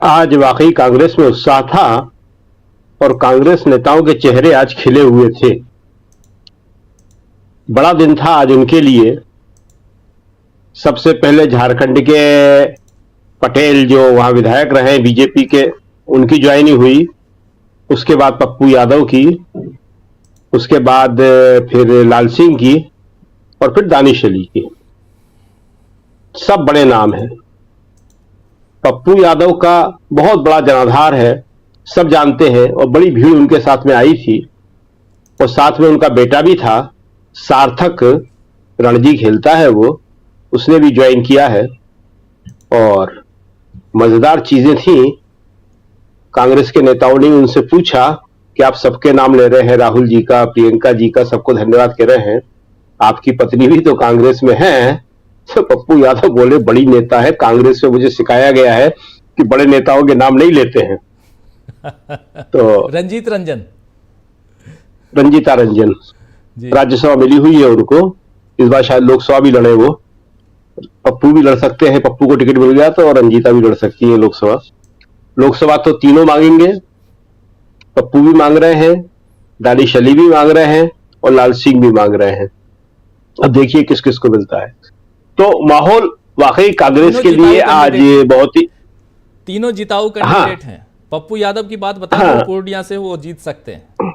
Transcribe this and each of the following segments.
आज वाकई कांग्रेस में उत्साह था और कांग्रेस नेताओं के चेहरे आज खिले हुए थे। बड़ा दिन था आज उनके लिए। सबसे पहले झारखंड के पटेल जो वहां विधायक रहे बीजेपी के, उनकी ज्वाइनिंग हुई। उसके बाद पप्पू यादव की, उसके बाद फिर लाल सिंह की और फिर दानिश अली की। सब बड़े नाम हैं। पप्पू यादव का बहुत बड़ा जनाधार है, सब जानते हैं, और बड़ी भीड़ उनके साथ में आई थी। और साथ में उनका बेटा भी था, सार्थक रणजी खेलता है वो, उसने भी ज्वाइन किया है। और मजेदार चीजें थी। कांग्रेस के नेताओं ने उनसे पूछा कि आप सबके नाम ले रहे हैं, राहुल जी का, प्रियंका जी का, सबको धन्यवाद कह रहे हैं, आपकी पत्नी भी तो कांग्रेस में है। तो पप्पू यादव बोले, बड़ी नेता है, कांग्रेस में मुझे सिखाया गया है कि बड़े नेताओं के नाम नहीं लेते हैं। तो रंजीता रंजन राज्यसभा मिली हुई है उनको, इस बार शायद लोकसभा भी लड़े वो। पप्पू भी लड़ सकते हैं, पप्पू को टिकट मिल गया तो, और रंजीता भी लड़ सकती है लोकसभा। लोकसभा तो तीनों मांगेंगे, पप्पू भी मांग रहे हैं, दानिश अली भी मांग रहे हैं और लाल सिंह भी मांग रहे हैं। अब देखिए किस किस को मिलता है। तो माहौल वाकई कांग्रेस के लिए आज बहुत ही, तीनों जिताऊ कैंडिडेट हैं। पप्पू यादव की बात बताएं, पूर्णिया से वो जीत सकते हैं।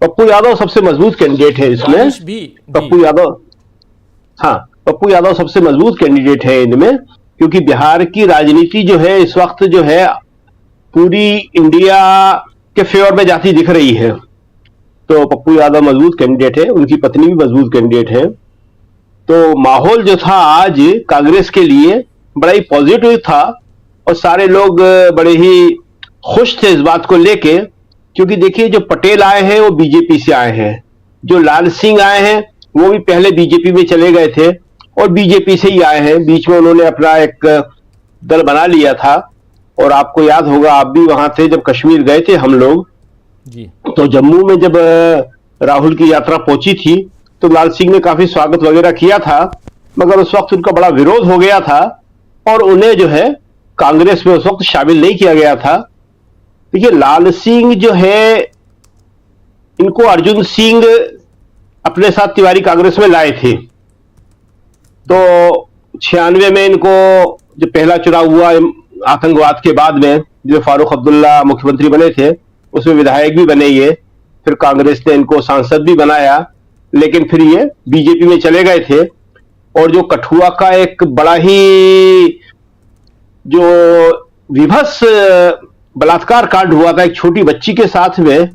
पप्पू यादव सबसे मजबूत कैंडिडेट है इसमें। पप्पू यादव सबसे मजबूत कैंडिडेट है इनमें, क्योंकि बिहार की राजनीति जो है इस वक्त जो है पूरी इंडिया के फेवर में जाती दिख रही है। तो पप्पू यादव मजबूत कैंडिडेट है, उनकी पत्नी भी मजबूत कैंडिडेट है। तो माहौल जो था आज कांग्रेस के लिए बड़ा ही पॉजिटिव था और सारे लोग बड़े ही खुश थे इस बात को लेके, क्योंकि देखिए जो पटेल आए हैं वो बीजेपी से आए हैं, जो लाल सिंह आए हैं वो भी पहले बीजेपी में चले गए थे और बीजेपी से ही आए हैं। बीच में उन्होंने अपना एक दल बना लिया था। और आपको याद होगा, आप भी वहां थे जब कश्मीर गए थे हम लोग जी। तो जम्मू में जब राहुल की यात्रा पहुंची थी तो लाल सिंह ने काफी स्वागत वगैरह किया था, मगर उस वक्त उनका बड़ा विरोध हो गया था और उन्हें जो है कांग्रेस में उस वक्त शामिल नहीं किया गया था। देखिए लाल सिंह जो है, इनको अर्जुन सिंह अपने साथ तिवारी कांग्रेस में लाए थे। तो 96 में इनको जो पहला चुनाव हुआ आतंकवाद के बाद में, जो फारूक अब्दुल्ला मुख्यमंत्री बने थे, उसमें विधायक भी बने ये। फिर कांग्रेस ने इनको सांसद भी बनाया, लेकिन फिर ये बीजेपी में चले गए थे। और जो कठुआ का एक बड़ा ही जो विभत्स बलात्कार कांड हुआ था एक छोटी बच्ची के साथ में,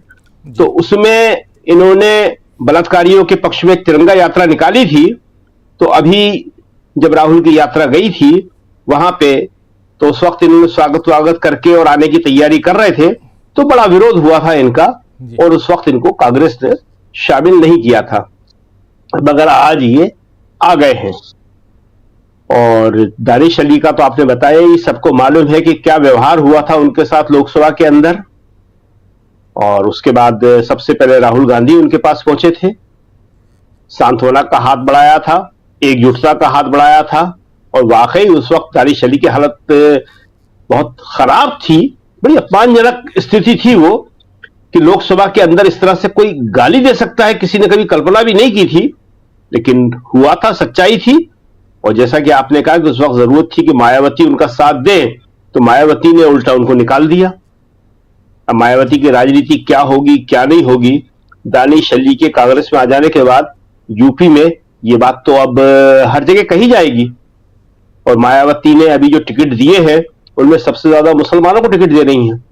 तो उसमें इन्होंने बलात्कारियों के पक्ष में एक तिरंगा यात्रा निकाली थी। तो अभी जब राहुल की यात्रा गई थी वहां पे, तो उस वक्त इन्होंने स्वागत करके और आने की तैयारी कर रहे थे, तो बड़ा विरोध हुआ था इनका और उस वक्त इनको कांग्रेस ने शामिल नहीं किया था, मगर आज ये आ गए हैं। और दानिश अली का तो आपने बताया ही, सबको मालूम है कि क्या व्यवहार हुआ था उनके साथ लोकसभा के अंदर। और उसके बाद सबसे पहले राहुल गांधी उनके पास पहुंचे थे, सांत्वना का हाथ बढ़ाया था, एकजुटता का हाथ बढ़ाया था। और वाकई उस वक्त दानिश अली की हालत बहुत खराब थी, बड़ी अपमानजनक स्थिति थी वो, कि लोकसभा के अंदर इस तरह से कोई गाली दे सकता है, किसी ने कभी कल्पना भी नहीं की थी, लेकिन हुआ था, सच्चाई थी। और जैसा कि आपने कहा कि उस वक्त जरूरत थी कि मायावती उनका साथ दे, तो मायावती ने उल्टा उनको निकाल दिया। अब मायावती की राजनीति क्या होगी क्या नहीं होगी, दानिश अली के कांग्रेस में आ जाने के बाद यूपी में ये बात तो अब हर जगह कही जाएगी। और मायावती ने अभी जो टिकट दिए हैं उनमें सबसे ज्यादा मुसलमानों को टिकट दे रही हैं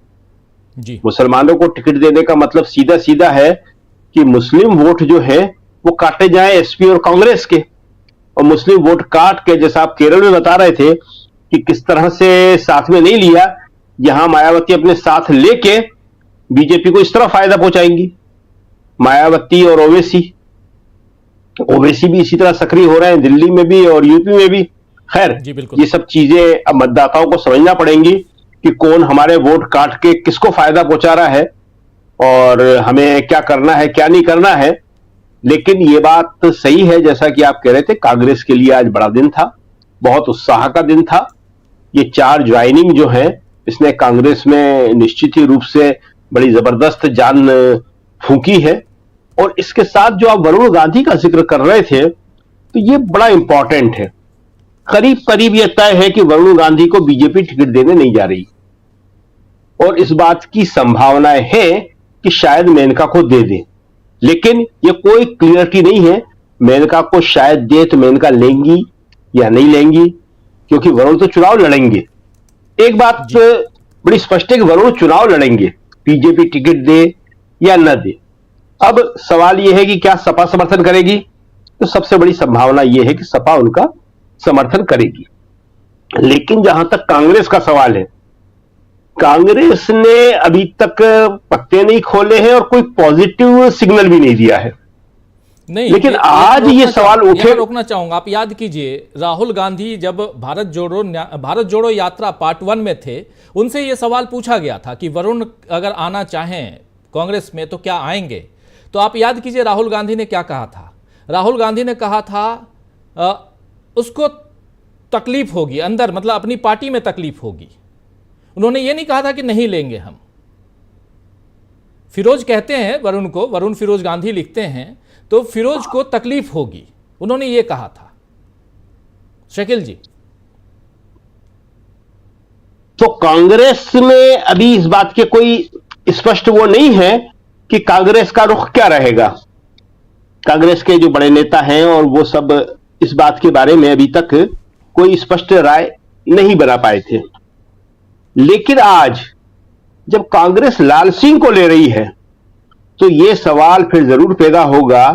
जी। मुसलमानों को टिकट देने का मतलब सीधा सीधा है कि मुस्लिम वोट जो है वो काटे जाए एसपी और कांग्रेस के। और मुस्लिम वोट काट के, जैसा आप केरल में बता रहे थे कि किस तरह से साथ में नहीं लिया, यहां मायावती अपने साथ लेके बीजेपी को इस तरह फायदा पहुंचाएंगी। मायावती और ओवैसी भी इसी तरह सक्रिय हो रहे हैं, दिल्ली में भी और यूपी में भी। खैर, ये सब चीजें अब मतदाताओं को समझना पड़ेंगी कि कौन हमारे वोट काट के किसको फायदा पहुंचा रहा है और हमें क्या करना है क्या नहीं करना है। लेकिन ये बात सही है, जैसा कि आप कह रहे थे, कांग्रेस के लिए आज बड़ा दिन था, बहुत उत्साह का दिन था। ये 4 ज्वाइनिंग जो है इसने कांग्रेस में निश्चित ही रूप से बड़ी जबरदस्त जान फूंकी है। और इसके साथ जो आप वरुण गांधी का जिक्र कर रहे थे, तो ये बड़ा इंपॉर्टेंट है। करीब करीब यह तय है कि वरुण गांधी को बीजेपी टिकट देने नहीं जा रही, और इस बात की संभावनाएं हैं कि शायद मेनका को दे दे, लेकिन यह कोई क्लियरिटी नहीं है। मेनका को शायद दे तो मेनका लेंगी या नहीं लेंगी, क्योंकि वरुण तो चुनाव लड़ेंगे। एक बात बड़ी स्पष्ट है कि वरुण चुनाव लड़ेंगे, बीजेपी टिकट दे या न दे। अब सवाल यह है कि क्या सपा समर्थन करेगी? तो सबसे बड़ी संभावना यह है कि सपा उनका समर्थन करेगी। लेकिन जहां तक कांग्रेस का सवाल है, कांग्रेस ने अभी तक पत्ते नहीं खोले हैं और कोई पॉजिटिव सिग्नल भी नहीं दिया है। नहीं, लेकिन आज ये सवाल उठे, रोकना चाहूंगा। आप याद कीजिए, राहुल गांधी जब भारत जोड़ो यात्रा पार्ट 1 में थे, उनसे ये सवाल पूछा गया था कि वरुण अगर आना चाहें कांग्रेस में तो क्या आएंगे। तो आप याद कीजिए राहुल गांधी ने क्या कहा था। राहुल गांधी ने कहा था उसको तकलीफ होगी अंदर, मतलब अपनी पार्टी में तकलीफ होगी। उन्होंने ये नहीं कहा था कि नहीं लेंगे हम। फिरोज कहते हैं वरुण को, वरुण फिरोज गांधी लिखते हैं, तो फिरोज को तकलीफ होगी, उन्होंने ये कहा था। शकील जी, तो कांग्रेस में अभी इस बात के कोई स्पष्ट वो नहीं है कि कांग्रेस का रुख क्या रहेगा। कांग्रेस के जो बड़े नेता हैं और वो सब इस बात के बारे में अभी तक कोई स्पष्ट राय नहीं बना पाए थे। लेकिन आज जब कांग्रेस लाल सिंह को ले रही है, तो यह सवाल फिर जरूर पैदा होगा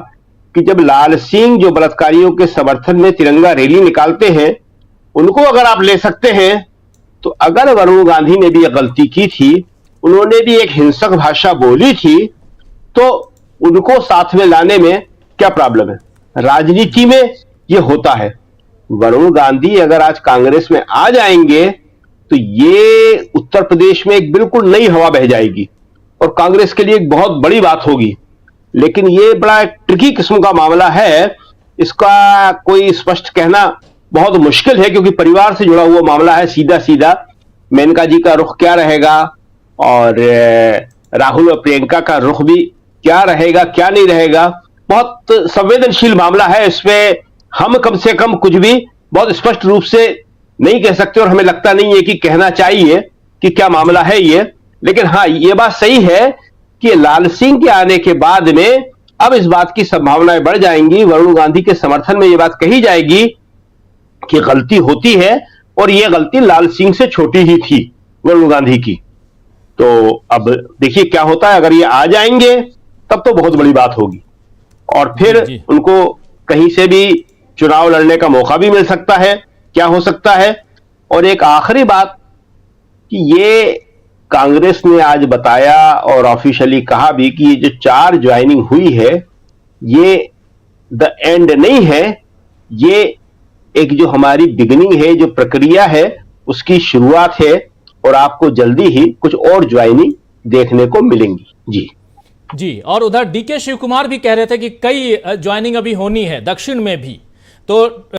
कि जब लाल सिंह जो बलात्कारियों के समर्थन में तिरंगा रैली निकालते हैं, उनको अगर आप ले सकते हैं, तो अगर वरुण गांधी ने भी एक गलती की थी, उन्होंने भी एक हिंसक भाषा बोली थी, तो उनको साथ में लाने में क्या प्रॉब्लम है? राजनीति में यह होता है। वरुण गांधी अगर आज कांग्रेस में आ जाएंगे, तो ये उत्तर प्रदेश में एक बिल्कुल नई हवा बह जाएगी और कांग्रेस के लिए एक बहुत बड़ी बात होगी। लेकिन ये बड़ा ट्रिकी किस्म का मामला है, इसका कोई स्पष्ट कहना बहुत मुश्किल है, क्योंकि परिवार से जुड़ा हुआ मामला है। सीधा सीधा मेनका जी का रुख क्या रहेगा और राहुल और प्रियंका का रुख भी क्या रहेगा, क्या नहीं रहेगा, बहुत संवेदनशील मामला है। इसमें हम कम से कम कुछ भी बहुत स्पष्ट रूप से नहीं कह सकते, और हमें लगता नहीं है कि कहना चाहिए कि क्या मामला है ये। लेकिन हां, यह बात सही है कि लाल सिंह के आने के बाद में अब इस बात की संभावनाएं बढ़ जाएंगी, वरुण गांधी के समर्थन में यह बात कही जाएगी कि गलती होती है, और यह गलती लाल सिंह से छोटी ही थी वरुण गांधी की। तो अब देखिए क्या होता है। अगर ये आ जाएंगे तब तो बहुत बड़ी बात होगी, और फिर उनको कहीं से भी चुनाव लड़ने का मौका भी मिल सकता है, क्या हो सकता है। और एक आखिरी बात कि ये कांग्रेस ने आज बताया और ऑफिशियली कहा भी कि ये जो 4 ज्वाइनिंग हुई है, ये द एंड नहीं है, ये एक जो हमारी बिगिनिंग है, जो प्रक्रिया है, उसकी शुरुआत है, और आपको जल्दी ही कुछ और ज्वाइनिंग देखने को मिलेंगी। जी। और उधर डीके शिव कुमार भी कह रहे थे कि कई ज्वाइनिंग अभी होनी है दक्षिण में भी। तो